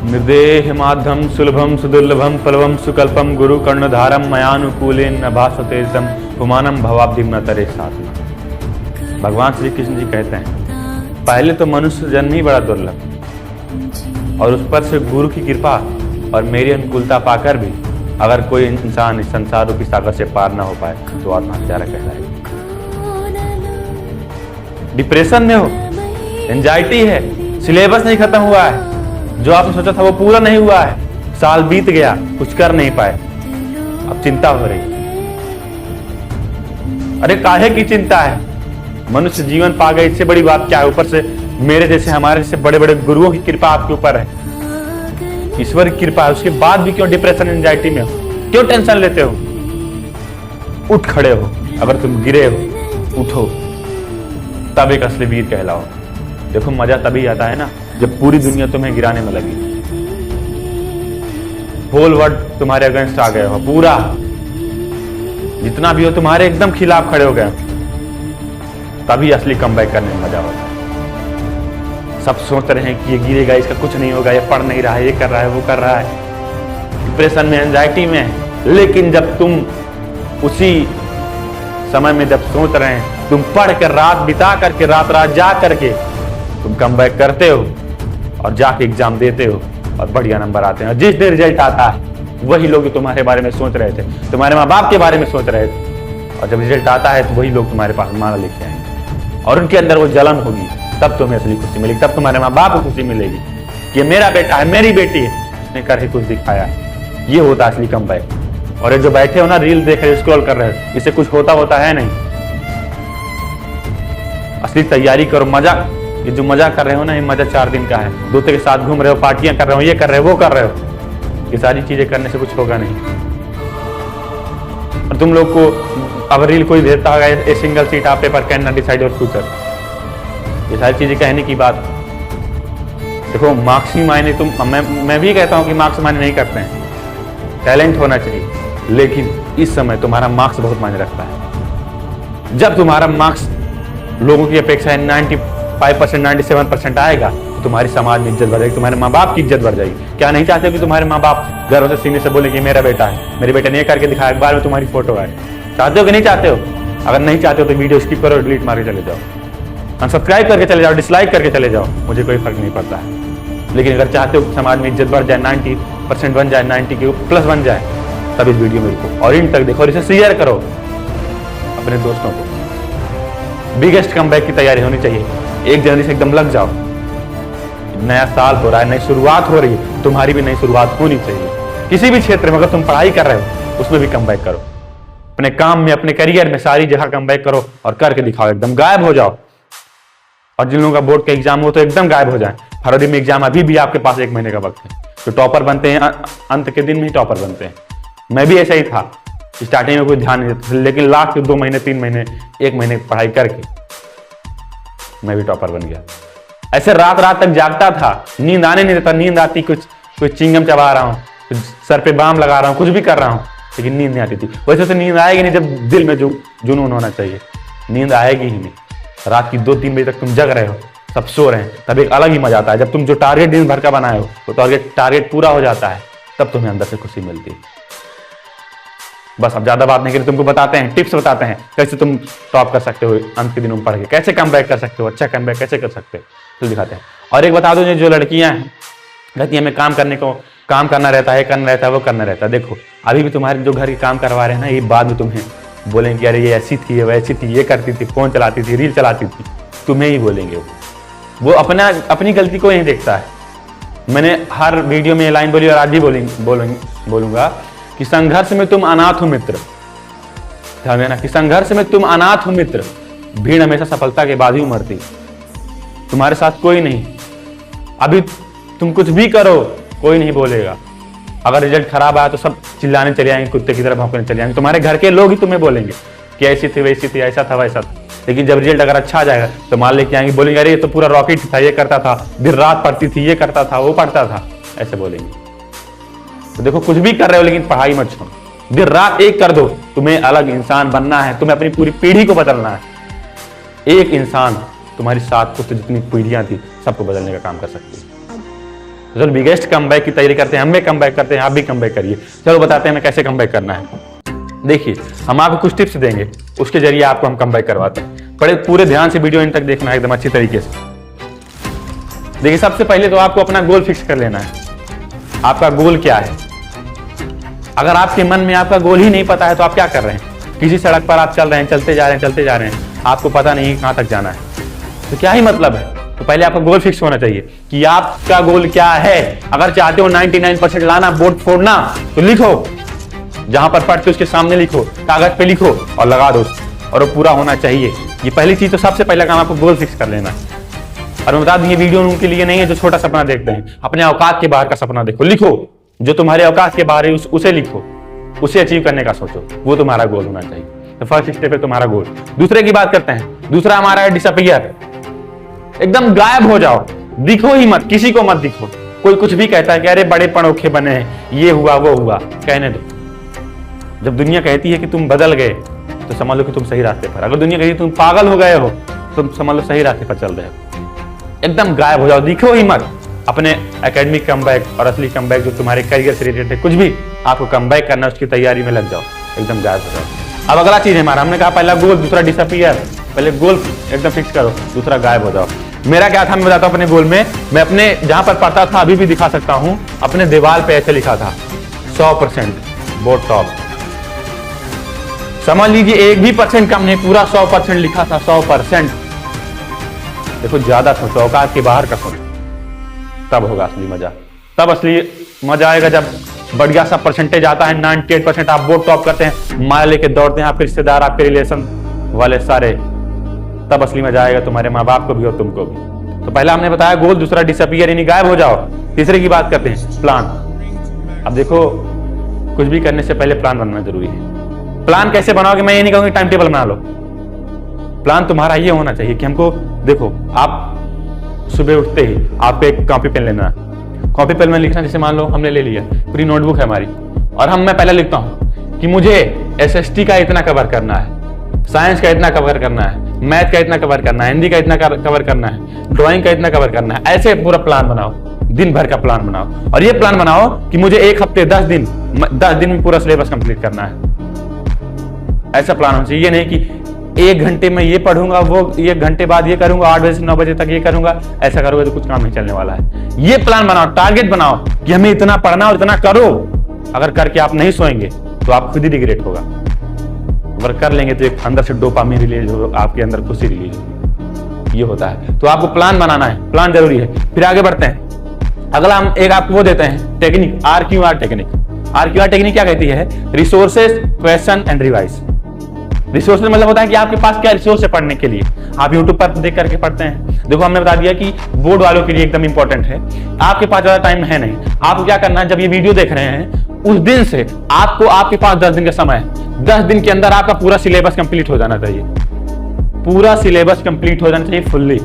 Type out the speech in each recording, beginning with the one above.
निर्देह माध्यम सुलभम सुदुर्लभम पलवम सुकल्पम गुरु कर्णधारम मयानुकूलेन न भासते तम पुमानम भवाब्धिम न तरे साधना। भगवान श्री कृष्ण जी कहते हैं पहले तो मनुष्य जन्म ही बड़ा दुर्लभ, और उस पर से गुरु की कृपा और मेरी अनुकूलता पाकर भी अगर कोई इंसान इस संसार रूपी सागर से पार न हो पाए तो आत्महत्या कहलाएगा। डिप्रेशन में हो, एंजाइटी है, सिलेबस नहीं खत्म हुआ है, जो आपने सोचा था वो पूरा नहीं हुआ है, साल बीत गया कुछ कर नहीं पाए, अब चिंता हो रही। अरे काहे की चिंता है, मनुष्य जीवन पा गए, इससे बड़ी बात क्या है। ऊपर से मेरे जैसे हमारे जैसे बड़े बड़े गुरुओं की कृपा आपके ऊपर है, ईश्वर की कृपा है, उसके बाद भी क्यों डिप्रेशन एंजाइटी में हो, क्यों टेंशन लेते हो। उठ खड़े हो, अगर तुम गिरे हो उठो, तब एक असली वीर कहलाओ। देखो मजा तभी आता है ना जब पूरी दुनिया तुम्हें गिराने में लगी, होल वर्ल्ड तुम्हारे अगेंस्ट आ गए हो, पूरा जितना भी हो तुम्हारे एकदम खिलाफ खड़े हो गए, तभी असली कमबैक करने में मजा होता है। सब सोच रहे हैं कि ये गिरेगा, इसका कुछ नहीं होगा, ये पढ़ नहीं रहा है, ये कर रहा है, वो कर रहा है, डिप्रेशन में एंजाइटी में है। लेकिन जब तुम उसी समय में जब सोच रहे हैं, तुम पढ़ कर रात बिता करके रात जा करके तुम कमबैक करते हो और जाके एग्जाम देते हो और बढ़िया नंबर आते हैं, और जिस दिन रिजल्ट आता है वही लोग तुम्हारे बारे में सोच रहे थे, तुम्हारे माँ बाप के बारे में सोच रहे थे, और जब रिजल्ट आता है तो वही लोग तुम्हारे पास माला लेके आएंगे और उनके अंदर वो जलन होगी, तब तुम्हें असली खुशी मिलेगी, तब तुम्हारे माँ बाप को खुशी मिलेगी कि ये मेरा बेटा है, मेरी बेटी है, उसने करके कुछ दिखाया है। ये होता है असली कमबैक। और ये जो बैठे हो ना रील देख रहे हो, स्क्रॉल कर रहे हो, इससे कुछ होता है नहीं। असली तैयारी करो, मजा, ये जो मजा कर रहे हो ना, ये मजा 4 दिन का है। दोस्तों के साथ घूम रहे हो, पार्टियां कर रहे हो, ये कर रहे हो, वो कर रहे हो, ये सारी चीजें करने से कुछ होगा नहीं। और तुम लोग को अब रील कोई भेजता होगा, ए सिंगल सीट आप paper can not decide your future, ये सारी चीजें कहने की बात। देखो मार्क्स ही मायने, मैं भी कहता हूँ कि मार्क्स मायने नहीं करते हैं, टैलेंट होना चाहिए, लेकिन इस समय तुम्हारा मार्क्स बहुत मायने रखता है। जब तुम्हारा मार्क्स लोगों की अपेक्षा 95% 97% आएगा तो तुम्हारी समाज में इज्जत बढ़ जाएगी, तुम्हारे माँ बाप की इज्जत बढ़ जाएगी। क्या नहीं चाहते कि तुम्हारे माँ बाप गर्व से सीने से बोले कि मेरा बेटा है, मेरे बेटे ने ये करके दिखाया, अखबार में तुम्हारी फोटो है। चाहते हो कि नहीं चाहते हो? अगर नहीं चाहते हो तो वीडियो स्किप करो, डिलीट मार के चले जाओ, अनसब्सक्राइब करके चले जाओ, डिसलाइक करके चले जाओ, मुझे कोई फर्क नहीं पड़ता है। लेकिन अगर चाहते हो समाज में इज्जत बढ़ जाए, 90% बन जाए, 90 के प्लस बन जाए, तब इस वीडियो में रुको और इन तक देखो और इसे शेयर करो अपने दोस्तों को। बिगेस्ट कमबैक की तैयारी होनी चाहिए, 1 जनवरी से एकदम लग जाओ। नया साल हो रहा है, नई शुरुआत हो रही है, तुम्हारी भी नई शुरुआत होनी चाहिए। किसी भी क्षेत्र में अगर तुम पढ़ाई कर रहे हो उसमें भी कमबैक करो, अपने काम में, अपने करियर में, सारी जगह कमबैक करो और करके दिखाओ, एकदम गायब हो जाओ। और जिन लोगों का बोर्ड का एग्जाम हो तो एकदम गायब हो जाए। फरवरी में एग्जाम, अभी भी आपके पास 1 महीने का वक्त है। तो टॉपर बनते हैं अंत के दिन में ही टॉपर बनते हैं। मैं भी ऐसा ही था, स्टार्टिंग में कोई ध्यान नहीं देता, लेकिन लास्ट 2 महीने 3 महीने 1 महीने पढ़ाई करके मैं भी टॉपर बन गया। ऐसे रात तक जागता था, नींद आने नहीं देता, नींद आती कुछ चिंगम चबा रहा हूँ, सर पे बाम लगा रहा हूँ, कुछ भी कर रहा हूँ, लेकिन नींद नहीं आती थी। वैसे तो नींद आएगी नहीं जब दिल में जुनून होना चाहिए, नींद आएगी ही नहीं। रात की 2-3 बजे तक तुम जग रहे हो, सब सो रहे हैं, तब एक अलग ही मजा आता है। जब तुम जो टारगेट दिन भर का बनाए हो वो टारगेट पूरा हो जाता है, तब तुम्हें अंदर से खुशी मिलती है। बस अब ज्यादा बात नहीं करें, तुमको बताते हैं, टिप्स बताते हैं कैसे तुम टॉप कर सकते हो अंत के दिनों में पढ़ के, कैसे कमबैक कर सकते हो, अच्छा कमबैक कैसे कर सकते हो, तो दिखाते हैं। और एक बता दो, जो लड़कियां हैं कहती हैं हमें काम करना रहता है, करना रहता है, वो करना रहता है। देखो अभी भी तुम्हारे जो घर के काम करवा रहे हैं ना, ये बाद में तुम्हें बोलेंगे अरे ये ऐसी थी, वैसी थी, ये करती थी, फोन चलाती थी, रील चलाती थी, तुम्हें ही बोलेंगे। वो अपनी गलती को नहीं देखता है। मैंने हर वीडियो में ये लाइन बोली और आज भी बोलूंगा कि संघर्ष में तुम अनाथ हो मित्र, ध्यान देना कि संघर्ष में तुम अनाथ हो मित्र, भीड़ हमेशा सफलता के बाद ही उमड़ती, तुम्हारे साथ कोई नहीं। अभी तुम कुछ भी करो कोई नहीं बोलेगा, अगर रिजल्ट खराब आया तो सब चिल्लाने चले आएंगे, कुत्ते की तरह भौंकने चले आएंगे, तुम्हारे घर के लोग ही तुम्हें बोलेंगे कि ऐसी थी वैसी थी, ऐसा था वैसा था। लेकिन जब रिजल्ट अगर अच्छा आ जाएगा तो मान लेके आएंगे, बोलेंगे अरे ये तो पूरा रॉकेट था, ये करता था, दिन रात पढ़ती थी, ये करता था, वो पढ़ता था, ऐसे बोलेंगे। तो देखो कुछ भी कर रहे हो लेकिन पढ़ाई मत छोड़ो, दिन रात एक कर दो, तुम्हें अलग इंसान बनना है, तुम्हें अपनी पूरी पीढ़ी को बदलना है। एक इंसान तुम्हारी 7 पुश्त जितनी पीढ़ियां थी सबको बदलने का काम कर सकती है। जो बिगेस्ट कमबैक की तैयारी करते हैं, हम भी कमबैक करते हैं, आप भी कमबैक करिए। चलो बताते हैं हमें कैसे कमबैक करना है। देखिए, हम आपको कुछ टिप्स देंगे, उसके जरिए आपको हम कमबैक करवाते हैं। बड़े पूरे ध्यान से वीडियो इन तक देखना है एकदम अच्छी तरीके से। देखिए, सबसे पहले तो आपको अपना गोल फिक्स कर लेना है। आपका गोल क्या है? अगर आपके मन में आपका गोल ही नहीं पता है तो आप क्या कर रहे हैं? किसी सड़क पर आप चल रहे हैं, चलते जा रहे हैं, आपको पता नहीं कहां तक जाना है, तो क्या ही मतलब है? तो पहले आपका गोल फिक्स होना चाहिए कि आपका गोल क्या है। अगर चाहते हो 99% लाना, बोर्ड फोड़ना, तो लिखो, जहां पर पढ़ते उसके सामने लिखो, कागज पे लिखो और लगा दो, और वो पूरा होना चाहिए। ये पहली चीज, तो सबसे पहला काम आपको गोल फिक्स कर लेना है। और मैं बता दूं, ये वीडियो उनके लिए नहीं है जो छोटा सपना देखते हैं। अपने औकात के बाहर का सपना देखो, लिखो, जो तुम्हारे औकात के बाहर है उसे लिखो, उसे अचीव करने का सोचो, वो तुम्हारा गोल होना चाहिए। तो फर्स्ट स्टेप है तुम्हारा गोल। दूसरे की बात करते हैं। दूसरा हमारा है डिसअपीयर। एकदम गायब हो जाओ, दिखो ही मत, किसी को मत दिखो। कोई कुछ भी कहता है कि अरे बड़े पनोखे बने हैं, ये हुआ वो हुआ, कहने दो। जब दुनिया कहती है कि तुम बदल गए, तो समझ लो कि तुम सही रास्ते पर। अगर दुनिया कहती है तुम पागल हो गए हो, तो समझ लो सही रास्ते पर चल रहे हो। एकदम गायब हो जाओ, दिखो ही मत। अपने एकेडमिक कमबैक और असली कमबैक जो तुम्हारे करियर से रिलेटेड है, कुछ भी आपको कमबैक करना है, उसकी तैयारी में लग जाओ, एकदम गायब हो जाओ। अब अगला चीज है हमारा, हमने कहा पहला गोल, दूसरा डिसअपीयर। पहले गोल एकदम फिक्स करो, दूसरा गायब हो जाओ। मेरा क्या था मैं बताता हूं। अपने गोल में मैं अपने जहां पर पढ़ता था, अभी भी दिखा सकता हूं, अपने दीवार पे ऐसे लिखा था 100% बोर्ड टॉप। समझ लीजिए 1% कम नहीं, पूरा 100% लिखा था, 100%। देखो, ज्यादा सोचो, औकात के बाहर का सोचो, तब होगा असली मजा। तब असली मजा आएगा जब बढ़िया सा परसेंटेज आता है, 98%, आप बोर्ड टॉप करते हैं, माया लेके दौड़ते हैं, आपके रिश्तेदार, आपके रिलेशन वाले सारे, तब असली मजा आएगा तुम्हारे माँ बाप को भी और तुमको भी। तो पहला हमने बताया गोल, दूसरा डिसअपीयर यानी गायब हो जाओ। तीसरे की बात करते हैं, प्लान। अब देखो, कुछ भी करने से पहले प्लान बनना जरूरी है। प्लान कैसे बनाओगे? मैं ये नहीं कहूंगी टाइम टेबल बना लो। प्लान तुम्हारा ये होना चाहिए कि हमको, देखो, आप सुबह उठते ही आपको एक कॉपी पेन लेना है। कॉपी पेन में लिखना, जैसे मान लो हमने ले लिया, पूरी नोटबुक है हमारी, और मैं पहले लिखता हूं कि मुझे एसएसटी का इतना कवर करना है, साइंस का इतना कवर करना है, मैथ का इतना कवर करना है, हिंदी का इतना कवर करना है, ड्राइंग का इतना कवर करना है। ऐसे पूरा प्लान बनाओ, दिन भर का प्लान बनाओ। और ये प्लान बनाओ कि मुझे एक हफ्ते 10 दिन में पूरा सिलेबस कंप्लीट करना है। ऐसा प्लान होना चाहिए। ये नहीं कि 1 घंटे में ये पढ़ूंगा, वो 1 घंटे बाद ये करूंगा, 8 बजे से 9 बजे तक ये करूंगा। ऐसा करोगे तो कुछ काम नहीं चलने वाला है। ये प्लान बनाओ, टारगेट बनाओ कि हमें इतना पढ़ना और इतना करो। अगर करके आप नहीं सोएंगे तो आप खुद ही रिग्रेट होगा। अगर कर लेंगे तो एक अंदर से डोपामिन रिलीज हो, आपके अंदर खुशी रिलीज होगी। ये होता है। तो आपको प्लान बनाना है, प्लान जरूरी है। फिर आगे बढ़ते हैं। अगला हम एक आपको वो देते हैं technique, RQR technique. RQR technique क्या कहती है? Resources, question and revise. Resources मतलब होता है कि आपके पास क्या रिसोर्स है पढ़ने के लिए। आप यूट्यूब पर देख करके पढ़ते हैं। देखो, हमने बता दिया कि बोर्ड वालों के लिए एकदम इंपॉर्टेंट है। आपके पास ज्यादा टाइम है नहीं। आपको क्या करना है, जब ये वीडियो देख रहे हैं उस दिन से आपको, आपके पास 10 दिन का समय है। 10 दिन के अंदर आपका पूरा सिलेबस कंप्लीट हो जाना चाहिए। पूरा सिलेबस कंप्लीट हो जाना चाहिए फुल्ली,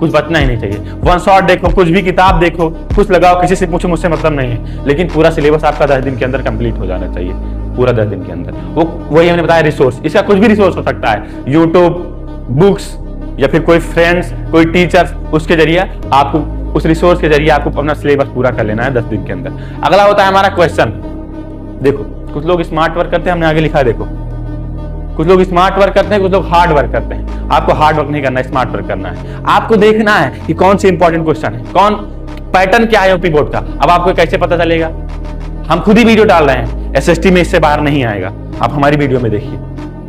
कुछ बचना ही नहीं चाहिए। वन शॉट देखो, कुछ भी किताब देखो, कुछ लगाओ, किसी से पूछो, मुझसे मतलब नहीं है, लेकिन पूरा सिलेबस आपका 10 दिन के अंदर कंप्लीट हो जाना चाहिए। पूरा 10 दिन के अंदर। वही हमने बताया रिसोर्स। इसका कुछ भी रिसोर्स हो सकता है, यूट्यूब, बुक्स, या फिर कोई फ्रेंड्स, कोई टीचर्स, उसके जरिए आपको, उस रिसोर्स के जरिए आपको अपना सिलेबस पूरा कर लेना है 10 दिन के अंदर। अगला होता है हमारा क्वेश्चन। देखो, कुछ लोग स्मार्ट वर्क करते हैं, हमने आगे लिखा है, देखो, कुछ लोग स्मार्ट वर्क करते हैं, कुछ लोग हार्ड वर्क करते हैं। आपको हार्ड वर्क नहीं करना है, स्मार्ट वर्क करना है। आपको देखना है कि कौन से इंपॉर्टेंट क्वेश्चन है, कौन पैटर्न क्या है यूपी बोर्ड का। अब आपको कैसे पता चलेगा? हम खुद ही वीडियो डाल रहे हैं, एसएसटी में इससे बाहर नहीं आएगा। आप हमारी वीडियो में देखिए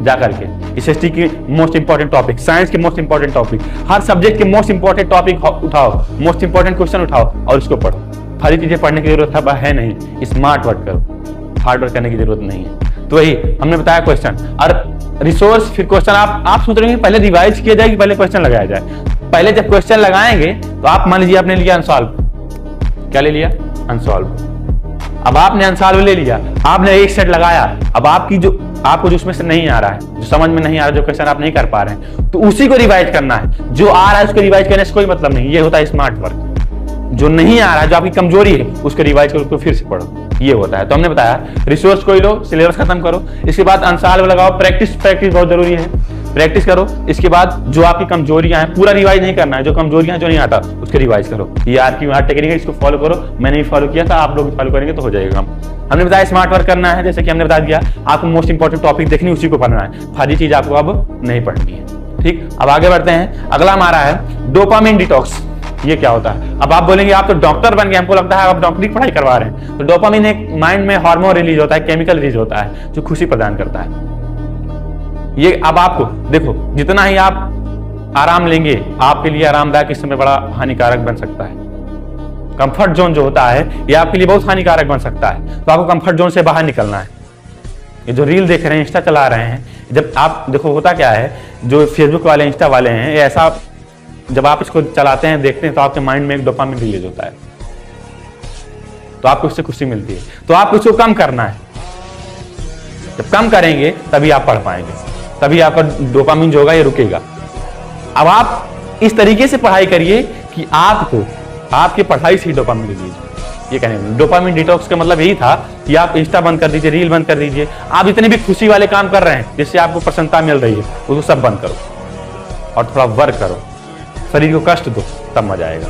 जा करके, एसएसटी की मोस्ट इंपॉर्टेंट टॉपिक, साइंस के मोस्ट इंपॉर्टेंट टॉपिक, हर सब्जेक्ट के मोस्ट इंपॉर्टेंट टॉपिक उठाओ, मोस्ट इंपॉर्टेंट क्वेश्चन उठाओ और उसको पढ़ो। सारी चीजें पढ़ने की जरूरत है नहीं, स्मार्ट वर्क करो, हार्ड वर्क करने की जरूरत नहीं है। तो वही हमने बताया क्वेश्चन और रिसोर्स। फिर क्वेश्चन आप सोच रहे हैं पहले रिवाइज किया जाए कि पहले क्वेश्चन लगाया जाए। पहले जब क्वेश्चन लगाएंगे तो आप मान लीजिए आपने लिया अनसॉल्व, क्या ले लिया? अनसॉल्व। अब आपने अनसॉल्व ले लिया, आपने एक सेट लगाया। अब आपको जो उसमें से नहीं आ रहा है, जो समझ में नहीं आ रहा, जो क्वेश्चन आप नहीं कर पा रहे हैं, तो उसी को रिवाइज करना है। जो आ रहा है उसको रिवाइज करने से कोई मतलब नहीं। ये होता है स्मार्ट वर्क। जो नहीं आ रहा है, जो आपकी कमजोरी है, उसको रिवाइज करो, उसको फिर से पढ़ो, ये होता है। तो हमने बताया रिसोर्स को ही लो, सिलेबस खत्म करो, इसके बाद अनसॉल्व लगाओ। प्रैक्टिस बहुत जरूरी है। प्रैक्टिस करो। इसके बाद जो आपकी कमजोरियां हैं पूरा रिवाइज नहीं करना है, जो कमजोरियां जो नहीं आता उसके रिवाइज करो। ये RQR टेक्निक है, इसको फॉलो करो। मैंने भी फॉलो किया था, आप लोग भी फॉलो करेंगे तो हो जाएगा काम। हमने बताया स्मार्ट वर्क करना है, जैसे कि हमने बता दिया आपको मोस्ट इंपॉर्टेंट टॉपिक देखनी उसी को पढ़ना है, सारी चीज आपको अब नहीं पढ़नी है। ठीक, अब आगे बढ़ते हैं। अगला हमारा है डोपामिन डिटॉक्स। ये क्या होता है? अब आप बोलेंगे आप तो डॉक्टर बन गए, हमको लगता है आप डॉक्टरी की पढ़ाई करवा रहे हैं। तो डोपामिन एक माइंड में हार्मोन रिलीज होता है, केमिकल रिलीज होता है जो खुशी प्रदान करता है। ये अब आपको देखो, जितना ही आप आराम लेंगे आपके लिए आरामदायक इस समय बड़ा हानिकारक बन सकता है। कंफर्ट जोन जो होता है ये आपके लिए बहुत हानिकारक बन सकता है, तो आपको कंफर्ट जोन से बाहर निकलना है। ये जो रील देख रहे हैं, इंस्टा चला रहे हैं, जब आप देखो होता क्या है, जो फेसबुक वाले इंस्टा वाले हैं, ये ऐसा जब आप इसको चलाते हैं देखते हैं तो आपके माइंड में एक डोपामिन रिलीज होता है, तो आपको इससे खुशी मिलती है। तो आपको इसको कम करना है। जब कम करेंगे तभी आप पढ़ पाएंगे, तभी आपका डोपामिन जो होगा ये रुकेगा। अब आप इस तरीके से पढ़ाई करिए कि आपको आपकी पढ़ाई से ही डोपामिन रिलीज हो। ये कहने डोपामिन डिटॉक्स का मतलब यही था कि आप इंस्टा बंद कर दीजिए, रील बंद कर दीजिए। आप जितने भी खुशी वाले काम कर रहे हैं जिससे आपको प्रसन्नता मिल रही है उसको सब बंद करो और थोड़ा वर्क करो, शरीर को कष्ट दो, तब मजा आएगा।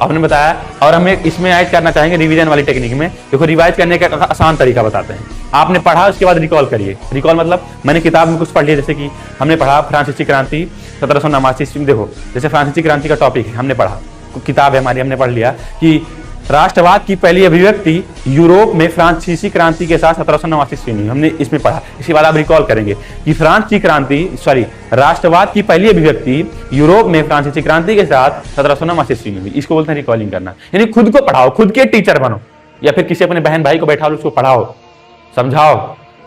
आपने बताया, और हम इसमें ऐड करना चाहेंगे रिवीजन वाली टेक्निक में। देखो रिवाइज करने का आसान तरीका बताते हैं। आपने पढ़ा उसके बाद रिकॉल करिए। रिकॉल मतलब मैंने किताब में कुछ पढ़ लिया, जैसे कि हमने पढ़ा फ्रांसीसी क्रांति 1789। देखो जैसे फ्रांसीसी क्रांति का टॉपिक है, हमने पढ़ा, किताब है हमारी, हमने पढ़ लिया कि राष्ट्रवाद की पहली अभिव्यक्ति यूरोप में फ्रांसीसी क्रांति के साथ 1789 ईस्वी में, हमने इसमें पढ़ा। इसके बाद आप रिकॉल करेंगे कि राष्ट्रवाद की पहली अभिव्यक्ति यूरोप में फ्रांसीसी क्रांति के साथ 1789 ईस्वी में। इसको बोलते हैं रिकॉलिंग करना। यानी खुद को पढ़ाओ, खुद के टीचर बनो, या फिर किसी अपने बहन भाई को बैठा लो, उसको पढ़ाओ, समझाओ,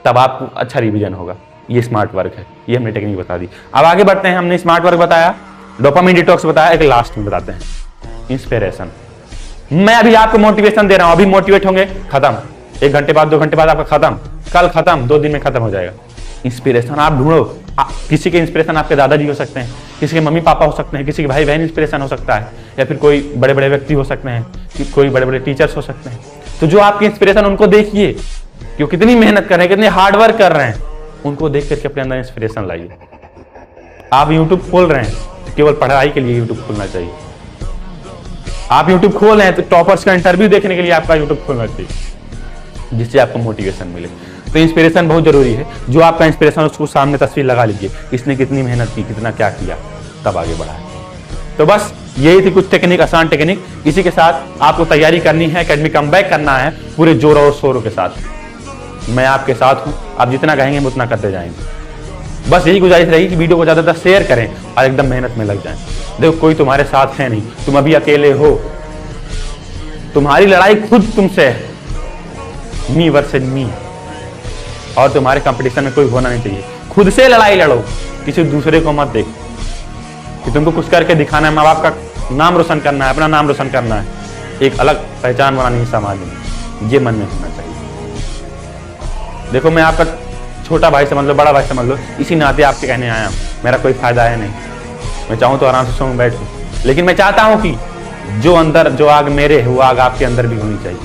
तब आपको अच्छा रिवीजन होगा। ये स्मार्ट वर्क है, ये हमने टेक्निक बता दी। अब आगे बढ़ते हैं। हमने स्मार्ट वर्क बताया, डोपामिन डिटॉक्स बताया, एक लास्ट में बताते हैं इंस्पिरेशन। मैं अभी आपको मोटिवेशन दे रहा हूं, अभी मोटिवेट होंगे, खत्म। 1 घंटे बाद 2 घंटे बाद आपका खत्म, कल खत्म, 2 दिन में खत्म हो जाएगा। इंस्पिरेशन आप ढूंढो। किसी के इंस्पिरेशन आपके दादाजी हो सकते हैं, किसी के मम्मी पापा हो सकते हैं, किसी के भाई बहन इंस्पिरेशन हो सकता है, या फिर कोई बड़े बड़े व्यक्ति हो सकते हैं, कोई बड़े बड़े टीचर्स हो सकते हैं। तो जो आपकी इंस्पिरेशन उनको देखिए कि वो कितनी मेहनत कर रहे हैं, कितने हार्डवर्क कर रहे हैं, उनको देख करके अपने अंदर इंस्पिरेशन लाइए। आप यूट्यूब खोल रहे हैं तो केवल पढ़ाई के लिए यूट्यूब खोलना चाहिए। आप यूट्यूब खोल रहे हैं तो टॉपर्स का इंटरव्यू देखने के लिए आपका यूट्यूब खोलना चाहिए, जिससे आपको मोटिवेशन मिले। तो इंस्पिरेशन बहुत जरूरी है। जो आपका इंस्पिरेशन उसको सामने तस्वीर लगा लीजिए, इसने कितनी मेहनत की, कितना क्या किया, तब आगे बढ़ा। तो बस यही थी कुछ टेक्निक, आसान टेक्निक। इसी के साथ आपको तैयारी करनी है, एकेडमी कमबैक करना है पूरे जोरों और शोरों के साथ। मैं आपके साथ हूँ, आप जितना कहेंगे उतना करते जाएंगे। बस यही गुजारिश रहेगी कि वीडियो को ज्यादातर शेयर करें और एकदम मेहनत में लग जाएं। देखो कोई तुम्हारे साथ है नहीं, तुम अभी अकेले हो, तुम्हारी लड़ाई खुद तुमसे है, मी वर्सेस मी। और तुम्हारे कंपटीशन में कोई होना नहीं चाहिए। खुद से लड़ाई लड़ो, किसी दूसरे को मत देखो कि तुमको कुछ करके दिखाना है, माँ बाप का नाम रोशन करना है, अपना नाम रोशन करना है, एक अलग पहचान बनानी है समाज में। ये मन में होना चाहिए। देखो मैं आपका छोटा भाई समझ लो, बड़ा भाई समझ लो, इसी नाते आपके कहने आया हूं। मेरा कोई फायदा है नहीं, मैं चाहूं तो आराम से सोऊं बैठूं, लेकिन मैं चाहता हूं कि जो अंदर जो आग मेरे है वो आग आपके अंदर भी होनी चाहिए।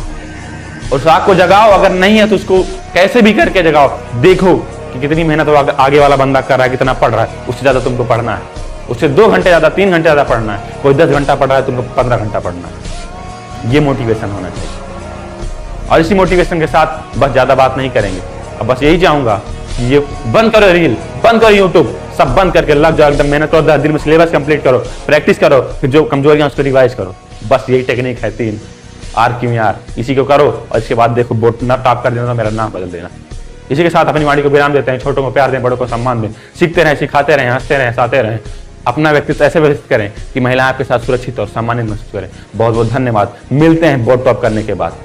उस आग को जगाओ, अगर नहीं है तो उसको कैसे भी करके जगाओ। देखो कि कितनी मेहनत वो आगे वाला बंदा कर रहा है, कितना पढ़ रहा है, उससे ज्यादा तुमको पढ़ना है, उससे 2 घंटे ज्यादा, 3 घंटे ज्यादा पढ़ना है। कोई 10 घंटा पढ़ रहा है, तुमको 15 घंटा पढ़ना है। ये मोटिवेशन होना चाहिए। और इसी मोटिवेशन के साथ बस ज्यादा बात नहीं करेंगे। अब बस यही चाहूंगा कि ये बंद करो, रील बंद करो, यूट्यूब सब बंद करके लग जाओ, एकदम मेहनत करो, 10 दिन में सिलेबस कंप्लीट करो, प्रैक्टिस करो, फिर जो कमजोरियां उसको रिवाइज करो। बस यही टेक्निक है 3 RQR। इसी को करो और इसके बाद देखो बोर्ड ना टॉप कर देना, मेरा नाम बदल देना। इसी के साथ अपनी वाणी को विराम देते हैं। छोटों को प्यार दें, बड़ों को सम्मान दें, सीखते रहें, सिखाते रहें, हंसते रहें, हंसाते रहें। अपना व्यक्तित्व ऐसे व्यवस्थित करें कि महिलाएं आपके साथ सुरक्षित और सम्मानित महसूस करें। बहुत बहुत धन्यवाद। मिलते हैं बोर्ड टॉप करने के बाद।